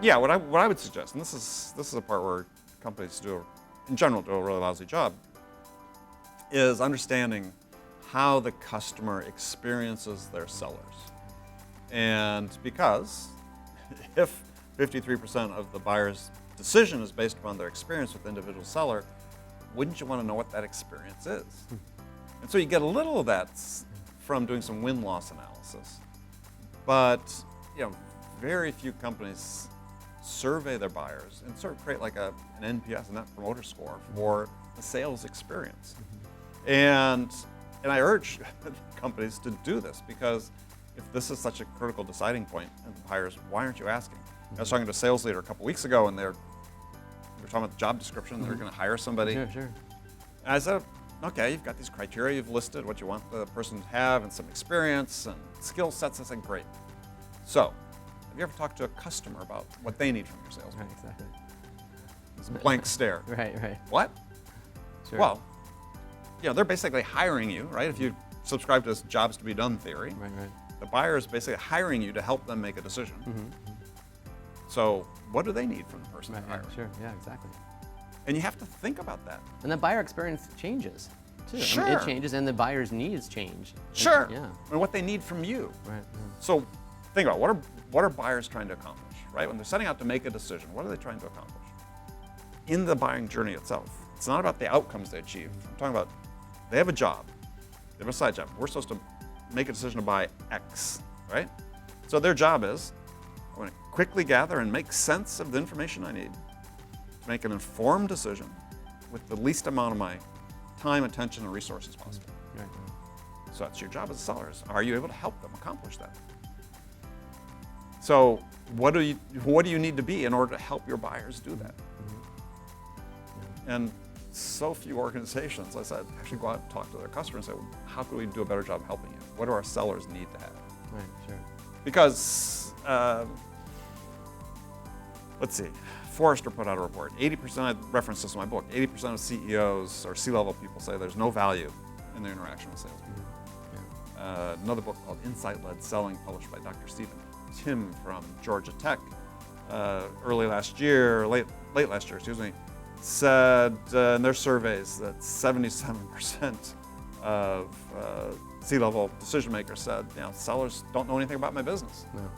Yeah, what I would suggest, and this is a part where companies in general do a really lousy job, is understanding how the customer experiences their sellers. And because if 53% of the buyer's decision is based upon their experience with the individual seller, wouldn't you want to know what that experience is? And so you get a little of that from doing some win-loss analysis. But very few companies survey their buyers and sort of create like an NPS, a Net Promoter Score, for the sales experience. And I urge companies to do this, because if this is such a critical deciding point in the buyers, why aren't you asking? I was talking to a sales leader a couple weeks ago, and they were talking about the job description. They're going to hire somebody. Sure. And I said, okay, you've got these criteria, you've listed what you want the person to have and some experience and skill sets. I said, great. So, have you ever talked to a customer about what they need from your salesman? Right, exactly. It's a blank stare. Right. What? Sure. Well, they're basically hiring you, right? If you subscribe to this jobs to be done theory, Right. the buyer is basically hiring you to help them make a decision. So what do they need from the person they're hiring? Sure. Yeah, exactly. And you have to think about that. And the buyer experience changes too. Sure. I mean, it changes, and the buyer's needs change. Sure. Yeah. And what they need from you. Right. So think about what are buyers trying to accomplish, right? When they're setting out to make a decision, what are they trying to accomplish? In the buying journey itself, it's not about the outcomes they achieve. I'm talking about they have a job, they have a side job. We're supposed to make a decision to buy X, right? So their job is, I want to quickly gather and make sense of the information I need to make an informed decision with the least amount of my time, attention, and resources possible. Right. So that's your job as a seller. Are you able to help them accomplish that? So what do you need to be in order to help your buyers do that? And so few organizations, like I said, actually go out and talk to their customers and say, well, how can we do a better job helping you? What do our sellers need to have? Right. Sure. Because, let's see, Forrester put out a report. 80%, I referenced this in my book, 80% of CEOs or C-level people say there's no value in their interaction with salespeople. Another book called Insight-Led Selling, published by Dr. Stephen Tim from Georgia Tech, late last year, said in their surveys that 77% of C-level decision makers said, sellers don't know anything about my business. No.